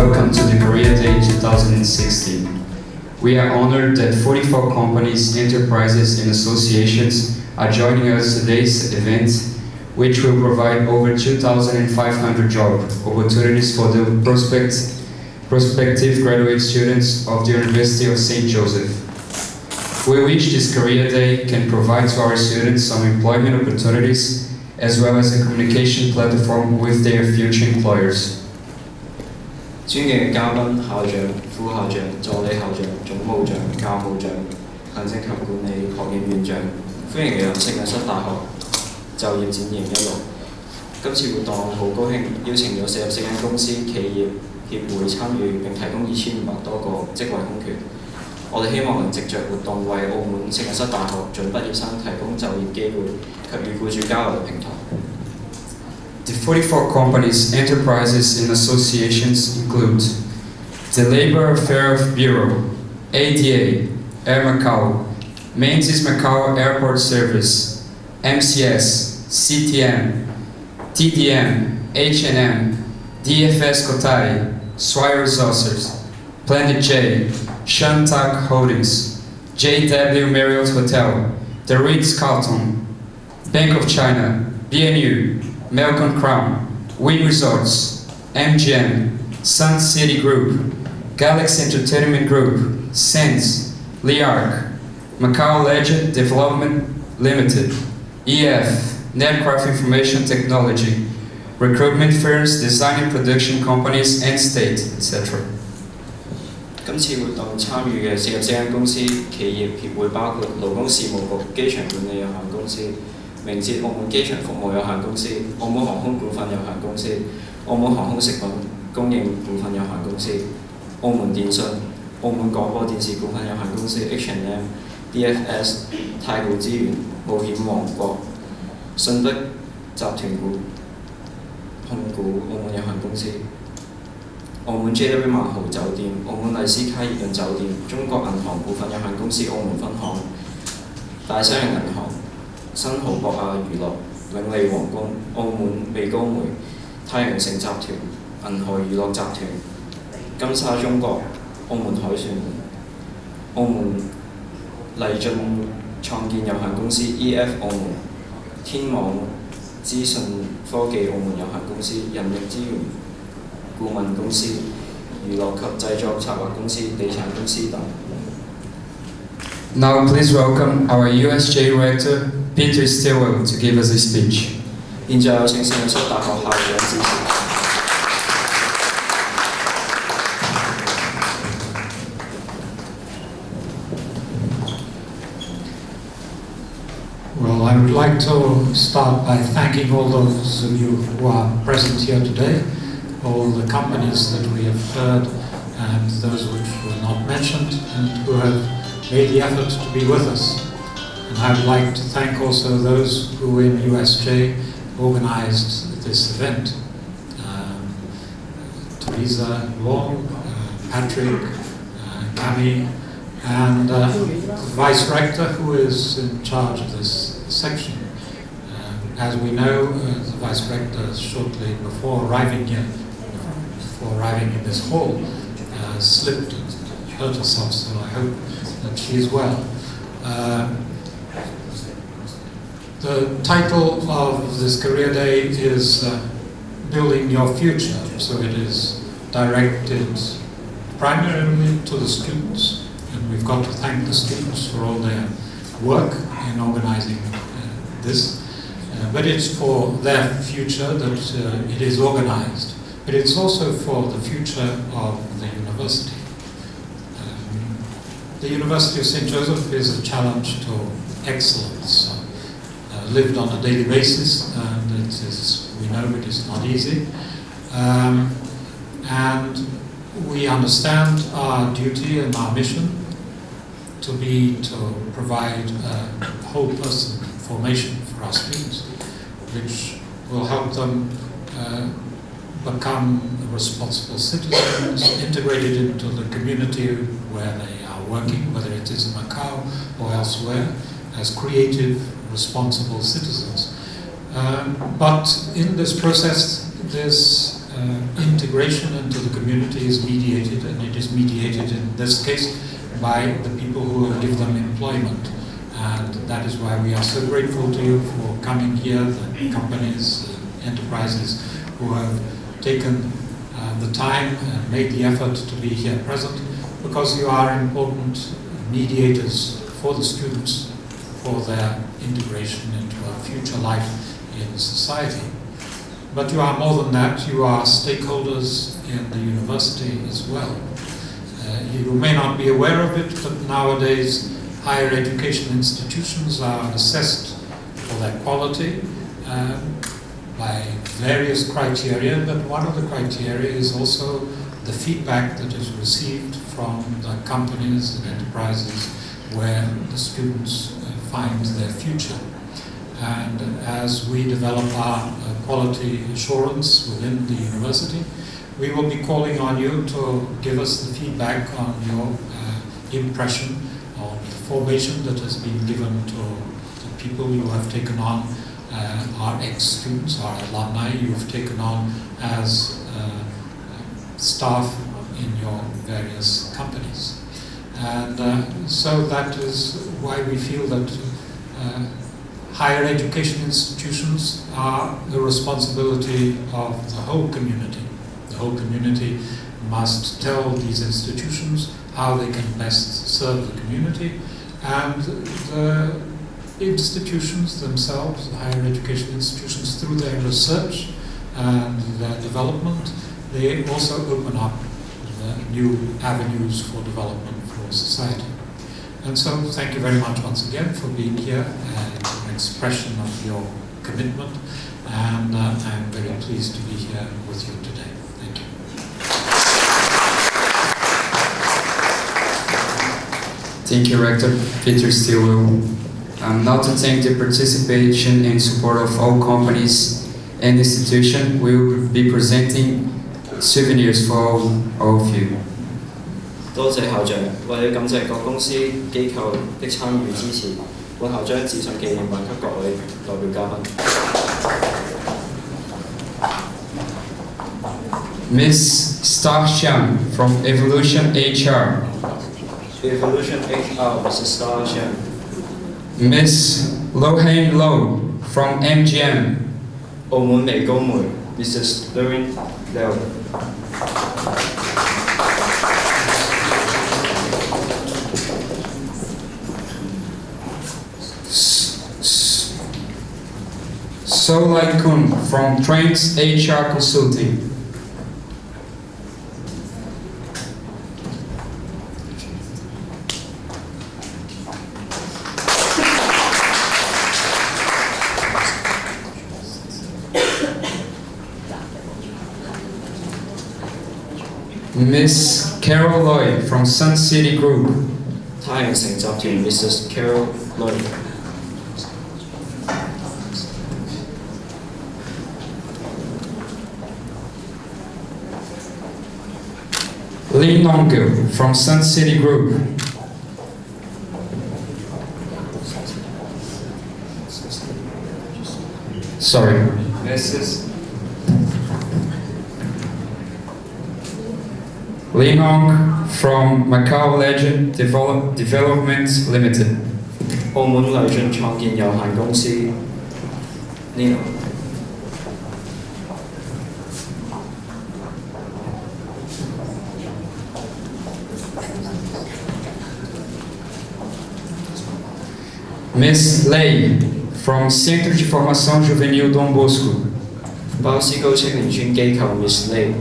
welcome to the Career Day 2016. We are honored that 44 companies, enterprises and associations are joining us today's event, which will provide over 2,500 job opportunities for the prospective graduate students of the University of St. Joseph. We wish this Career Day can provide to our students some employment opportunities as well as a communication platform with their future employers. 尊敬嘅嘉賓、校長、副校長、助理校長、總務長、教務長、行政及管理學院院長，歡迎嚟到聖若瑟大學就業展2016。今次活動好高興邀請咗44間公司、企業、協會參與並提供2500多個職位空缺。我哋希望能藉着活動為澳門聖若瑟大學準畢業生提供就業機會及與僱主交流嘅平台。The 44 companies, enterprises, and associations include the Labor Affairs Bureau, ADA, Air Macau, Menzies Macau Airport Service, MCS, CTM, TDM, H&M, DFS Cotai, Swire Resources, Planet J, Shantak Holdings, JW Marriott Hotel, The Ritz-Carlton, Bank of China, BNU, Melcon Crown, Wynn Resorts, MGM, Sun City Group, Galaxy Entertainment Group, Sense, Liarc, Macau Legend Development Limited, EF, Netcraft Information Technology, recruitment firms, design and production companies, and state, etc. 今次活動參與嘅44間公司、企業協會包括勞工事務局機場管理有限公司、名捷澳門機場服務有限公司、澳門航空股份有限公司、澳門航空食品供應股份有限公司、澳門電訊、澳門廣播電視股份有限公司 H&M、DFS、太古資源、冒險王國、信德集團控股澳門有限公司、澳門 JW 萬豪酒店、澳門麗思卡爾頓酒店、中國銀行股份有限公司澳門分行、大西洋銀行、新濠博亞娛樂、永利皇宮、澳門美高梅、太陽城集團、銀河娛樂集團、金沙中國、澳門海旋、澳門麗進創建有限公司 EF 澳門、天網資訊科技澳門有限公司、人力資源顧問公司、娛樂及製作策劃公司、地產公司等。Now please welcome our USJ Rector, Peter Stilwell, to give us a speech. 現在有請聖若瑟大學校長致辭。Well, I would like to start by thanking all those of you who are present here today, all the companies that we have heard and those which were not mentioned and who have made the effort to be with us. And I would like to thank also those who in USJ organized this event. Teresa Long, Patrick, Cami, and the Vice Rector who is in charge of this section. As we know, the Vice Rector shortly before arriving here, before arriving in this hall, slipped and hurt herself, so I hope that she is well. The title of this Career Day is Building Your Future, so it is directed primarily to the students, and we've got to thank the students for all their work in organizing this, but it's for their future that it is organized, but it's also for the future of the university. The University of St. Joseph is a challenge to excellence, lived on a daily basis, and it is, we know it is not easy. And we understand our duty and our mission to be to provide a whole person formation for our students, which will help them become responsible citizens, integrated into the community where they are working, whether it is in Macau or elsewhere, as creative, responsible citizens. But in this process, there's integration into the community is mediated, and it is mediated in this case by the people who give them employment. And that is why we are so grateful to you for coming here, the companies, enterprises who have taken the time and made the effort to be here present, because you are important mediators for the students for their integration into a future life in society. But you are more than that, you are stakeholders in the university as well. You may not be aware of it, but nowadays higher education institutions are assessed for their quality by various criteria, but one of the criteria is also the feedback that is received from the companies and enterprises where the students find their future. And as we develop our quality assurance within the university, we will be calling on you to give us the feedback on your impression of the formation that has been given to the people you have taken on, our ex-students, our alumni you have taken on as staff in your various companies. And so that is why we feel that higher education institutions are the responsibility of the whole community. The whole community must tell these institutions how they can best serve the community, and the institutions themselves, the higher education institutions, through their research and their development, they also open up new avenues for development for society. And so thank you very much once again for being here, an expression of your commitment, and I'm very pleased to be here with you today. Thank you. Thank you, Rector Peter Stilwell. Now to thank the participation and support of all companies and institutions, we will be presenting souvenirs for all of you. 多謝校長，為了感謝各公司機構的參與支持，本校將致信紀念品給各位代表嘉賓。Ms. Star Xiang from Evolution HR. Evolution HR, Mrs. Star Xiang. Ms. Lohan Lo from MGM. 澳門微高梅 Mrs. Lorraine Liu. So Lai Kun from Trends HR Consulting. Miss Carol Lloyd from Sun City Group. 太陽城集團 Mrs. Carol Lloyd. Lee Nongil from Sun City Group. Sorry. Mrs. Lee Nong from Macau Legend Development Limited. 澳門勵進創建有限公司 Nino. Miss Lei from Centro de Formação Juvenil Dom Bosco. 巴斯高青年村機構 Miss Lei.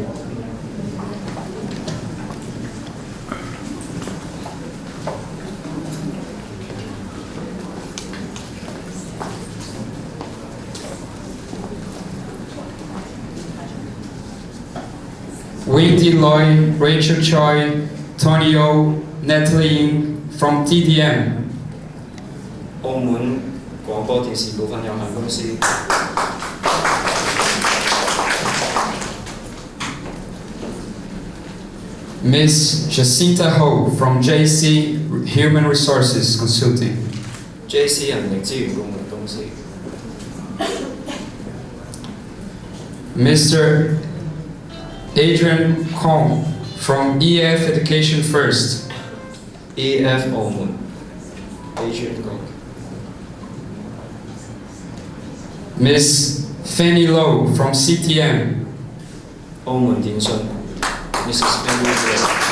Wendy Loy, Rachel Choi, Tony O, Natalie Ying from TDM. 澳門廣播電視股份有限公司 Miss Jacinta Ho from JC Human Resources Consulting. JC 人力資源顧問公司 Mr. Adrian Kong from EF Education First. EF 澳門 Asian Group Miss Fanny Low from CTM. 澳門電訊 Mrs. Fanny Low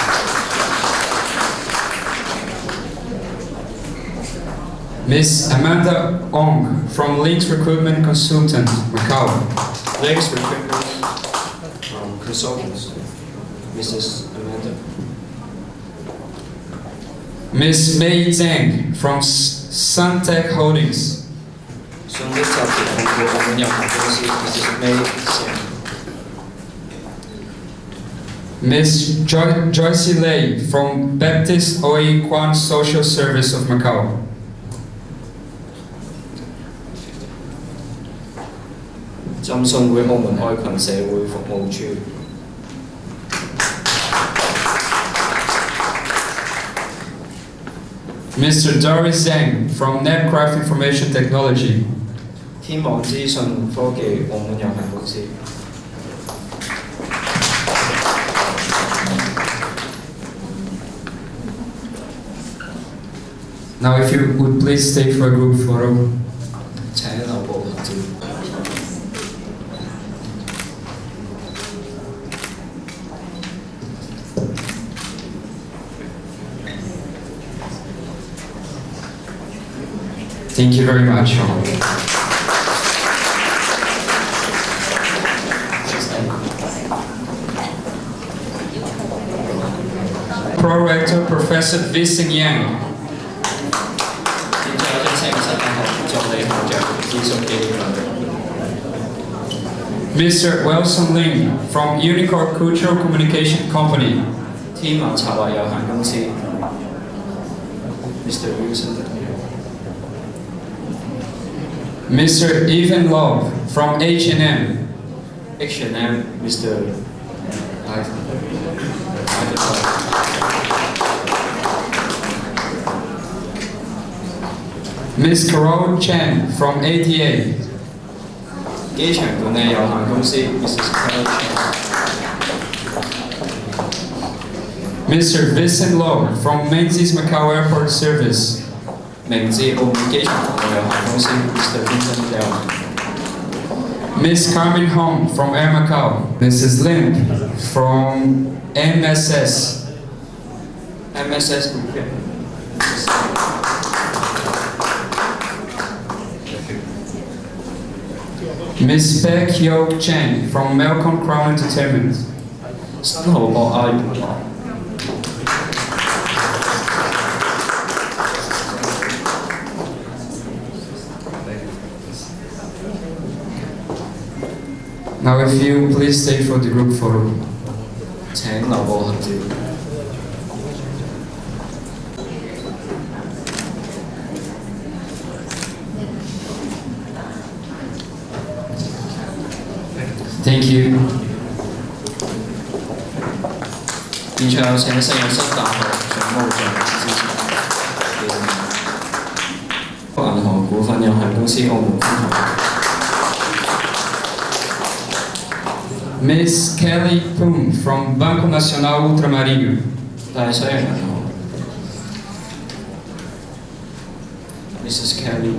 Miss Amanda Ong from Links Recruitment Consultant, Macau. Links Recruitment Consultants Mrs. Amanda Miss Mei Zhang from Suntech Holdings. 信息集團控股澳門有限公司 Mrs. May Xiang Miss Joyce Lei from Baptist OA Kwan Social Service of Macau.浸信會澳門愛群社會服務處 Mr. Doris Zhang from Netcraft Information Technology. 天網資訊科技澳門有限公司 Now if you would please stay for a group photo. 請留步合照。Thank you very much. Pro-Rector Professor Vincent Yang. 現在有請實驗學助理校長資訊紀念 Mr. Wilson Ling from Unicorn Cultural Communication Company. 天馬策劃有限公司 Mr. Wilson Mr. Evan Love from H&M. H&M Mr. Ivan Ms. Carol Chen from ATA. 機場管理有限公司 Mrs. Carol Chen Mr. Vincent Low from Menzies Macau Airport Service. 明治澳門機場服務有限公司 Mr. Vincent Liao Ms. Carmen Hong from Air Macau. Mrs. Lim from MSS. MSS Group Ms. Beck Yo Chen from Melcom Crown Entertainment. 新濠博亞娛樂 Now if you please stay for the group photo. 請留步合照。Thank you. 現場有請聖約瑟大學總務長支持銀行股份有限公司澳門分行 Ms. Kelly Poon from Banco Nacional Ultramarino. 大西洋銀行 Mrs. Kelly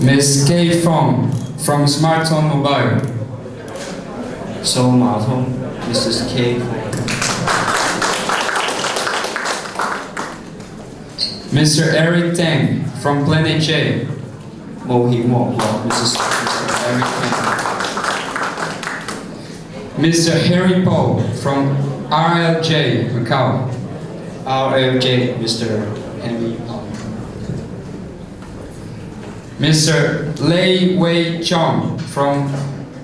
Ms. Kay Fong from Smartphone Mobile. 數碼通 Mrs. K Mr. Eric Tang from Planet J. 冒險王國 Mr. Eric Tang Mr. Harry Paul from RLJ Macau. RLJ Mr. Henry Pong Mr. Lei Wei Chong from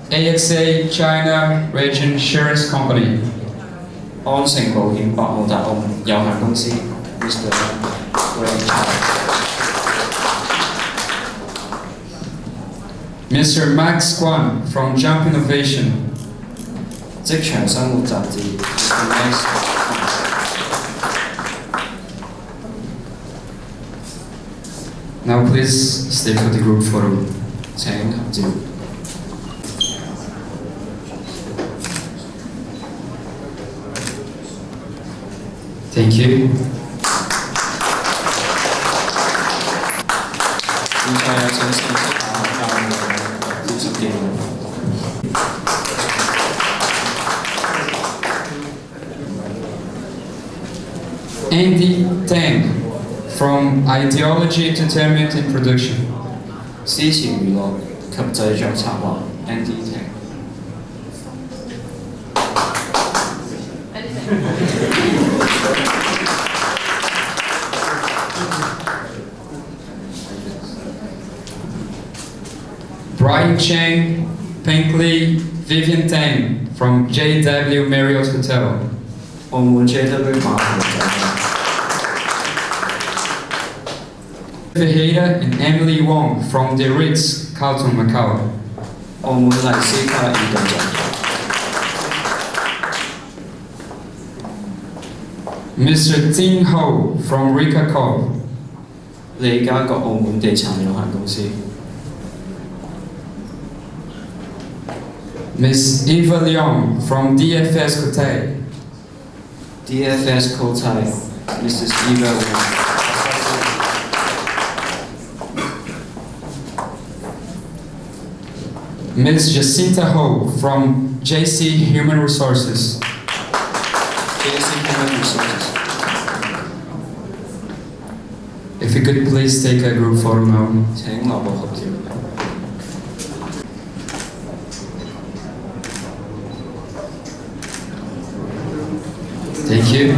AXA China Region Insurance Company. 安誠保險百慕達澳門有限公司 Mr. Wei Chong Mr. Max Kwan from Jump Innovation. 職場生活雜誌 Mr. Max Now please stay for the group photo. 請合照。Thank you. 現在有請正式下教會招生記錄。Andy Tang from Ideology, Entertainment and Production. 思潮娛樂及製作策劃 Andy Tang。Brian Chang, Pinkley, Vivian Tang from JW Marriott Hotel. 澳門 JW 碼頭酒店。Vejeda and Emily Wong from The Ritz, Carlton, Macau. 澳門麗斯卡爾頓酒店。Mr. Ting Ho from Rika Corp. 利嘉閣澳門地產有限公司。Ms. Eva Leong from DFS Cotai. DFS Cotai Mrs. Eva Wong。Ms. Jacinta Ho from JC Human Resources. JC Human Resources。 If you could please take a group photo now. 請立個合照。Thank you.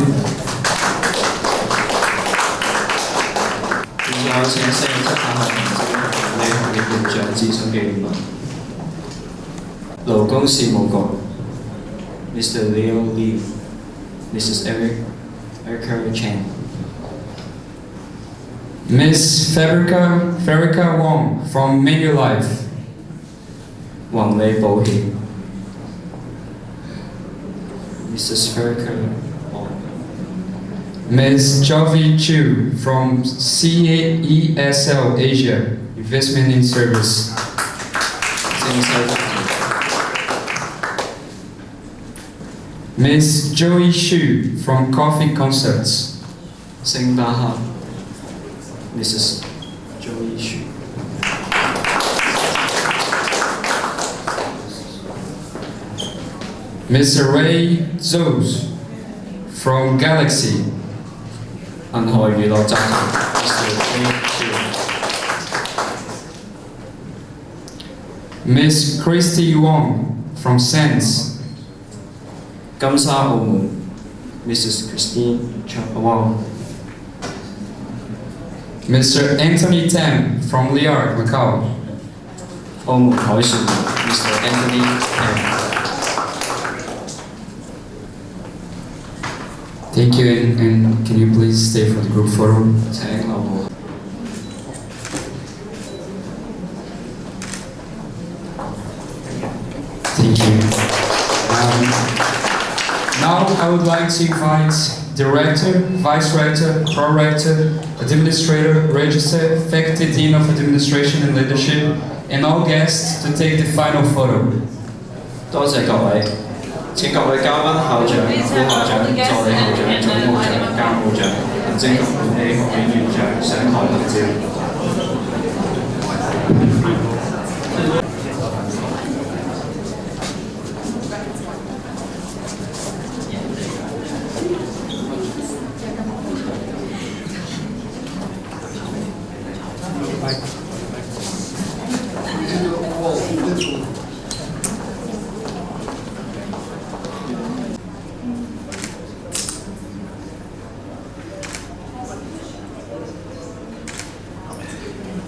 現在有請4名執法學同志呢行業形象諮詢紀念文。勞工事務局 Mr. Leo Lee Mrs. Erica Chang。 Ms. Ferica Wong from Manulife. 宏利保險 Mrs. Ferica Wong。 Ms. Jovi Chu from CAESL Asia, Investment in Service. 正式執行。 Ms. Joey Xu from Coffee Concepts. 星巴克 Mrs. Joey Xu。 Mr. Ray Zhou from Galaxy. 銀河娛樂集團 Mr. Ray Zhou。 Ms. Christy Wong from Sense. 金沙澳門 Mrs. Christine Wong。 Mr. Anthony Tam from Liard, Macau. 澳門凱旋 Mr. Anthony Tam。 Thank you, and can you please stay for the group photo? 請立個。 Thank you. Now I would like to invite Director, Vice Rector, Pro-Rector, Administrator, Registrar, Faculty Dean of Administration and Leadership, and all guests to take the final photo. 多謝各位，請各位嘉賓、校長、副校長、助理校長、總務長、教務長、行政及管理學院院長上台合照。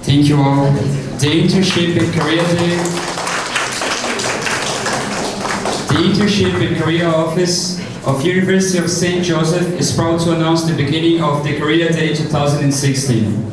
Thank you all. The Internship and Career Day. The Internship and Career Office of University of St. Joseph is proud to announce the beginning of the Career Day 2016.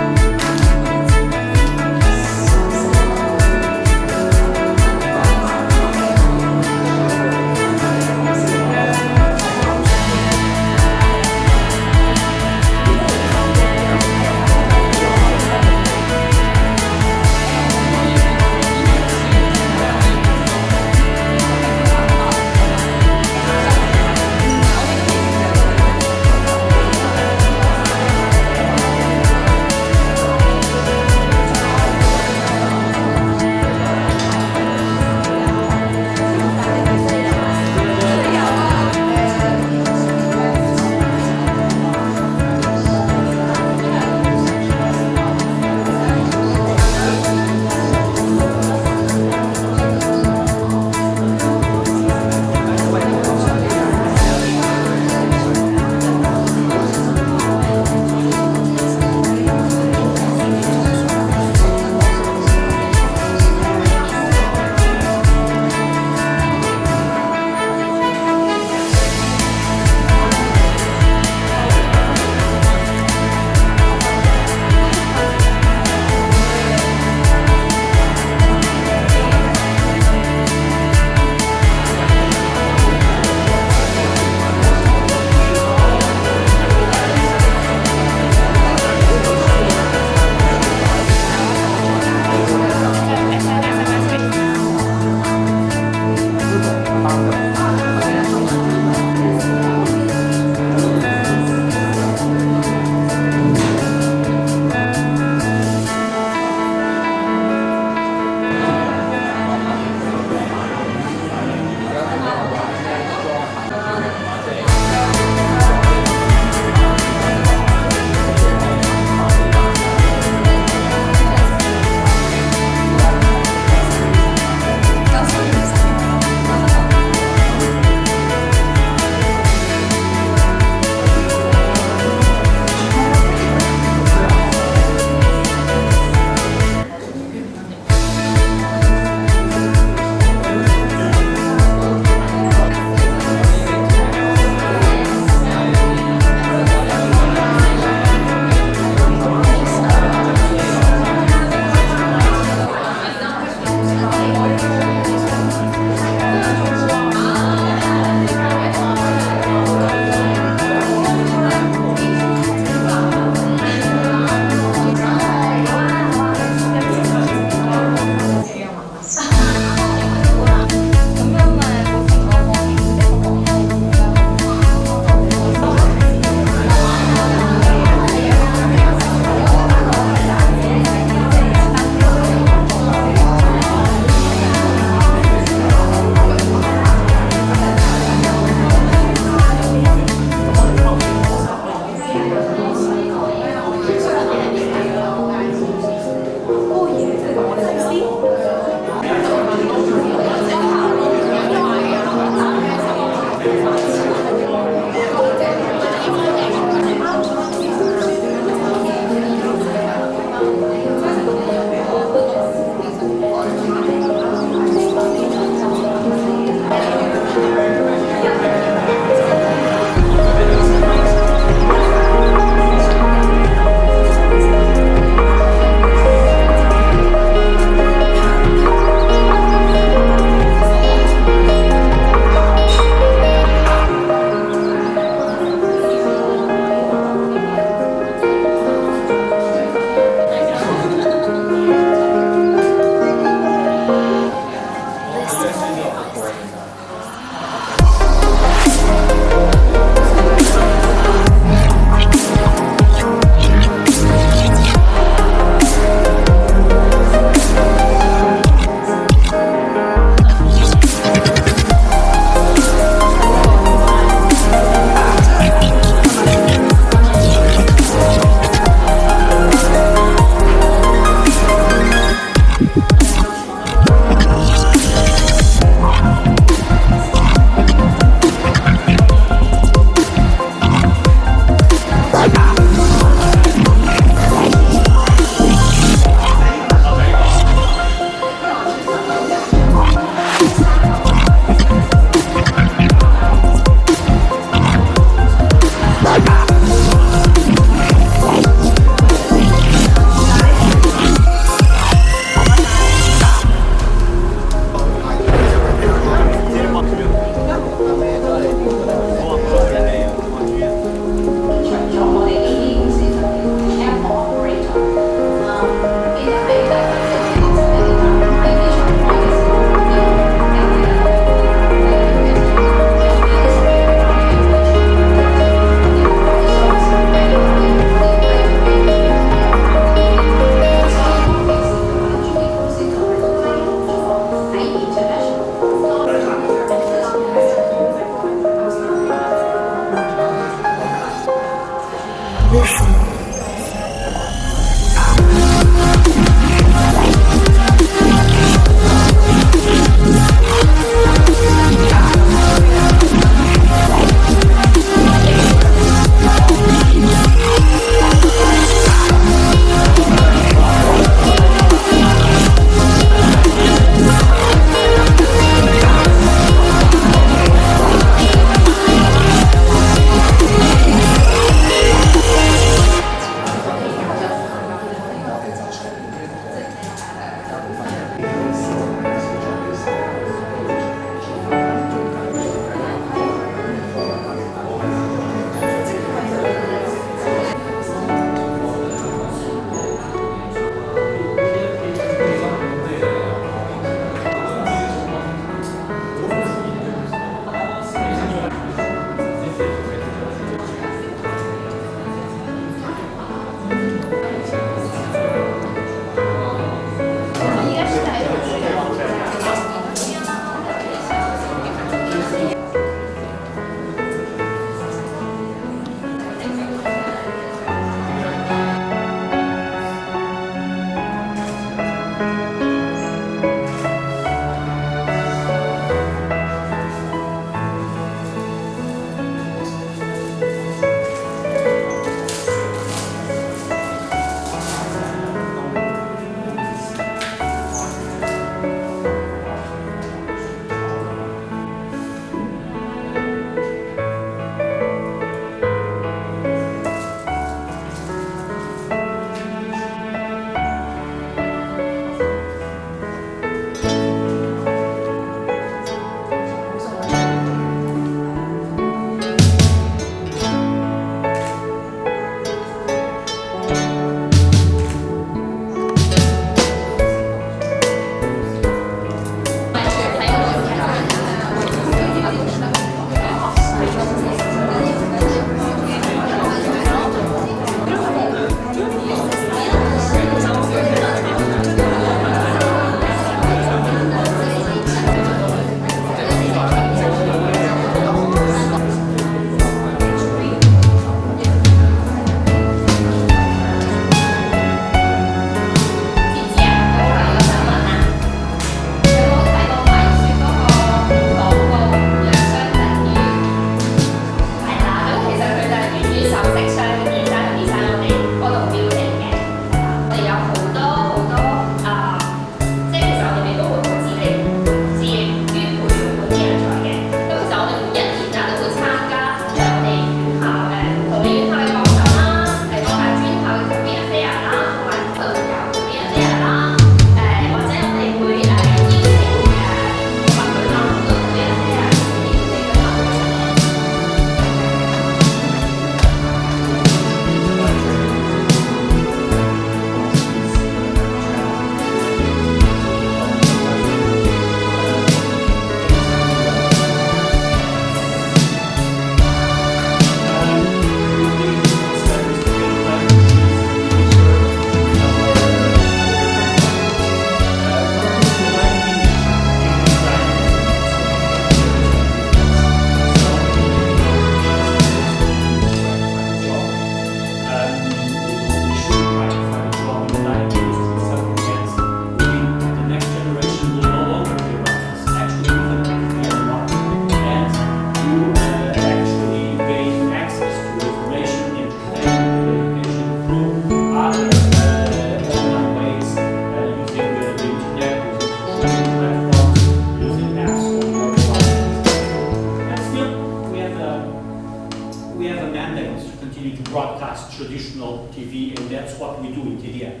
opportunity to broadcast traditional TV, and that's what we do in TDM.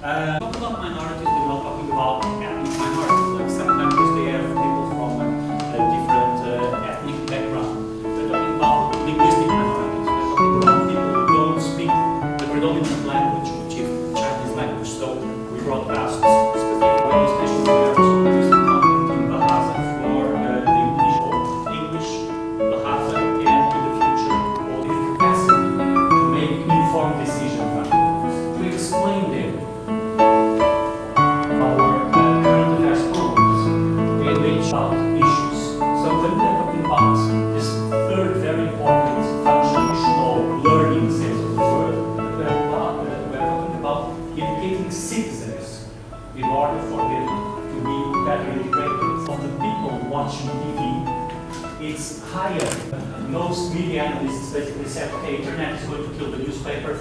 Talking about minorities, we're not talking about ethnic minorities. Like some countries, they have people from a different ethnic background. We're talking about linguistic minorities. We're talking about people who don't speak the predominant language, which is Chinese language. So we broadcast specific radio stations where also producing content in Bahasa for the English, Bahasa, and in the future, all the capacity to make informed decisions about things, to explain them. Issues. So when we are talking about this third very important functional learning sense of the word, we are talking about educating citizens in order for them to be better integrated. For the people watching TV, it's higher. Most media analysts basically said, okay, internet is going to kill the newspapers.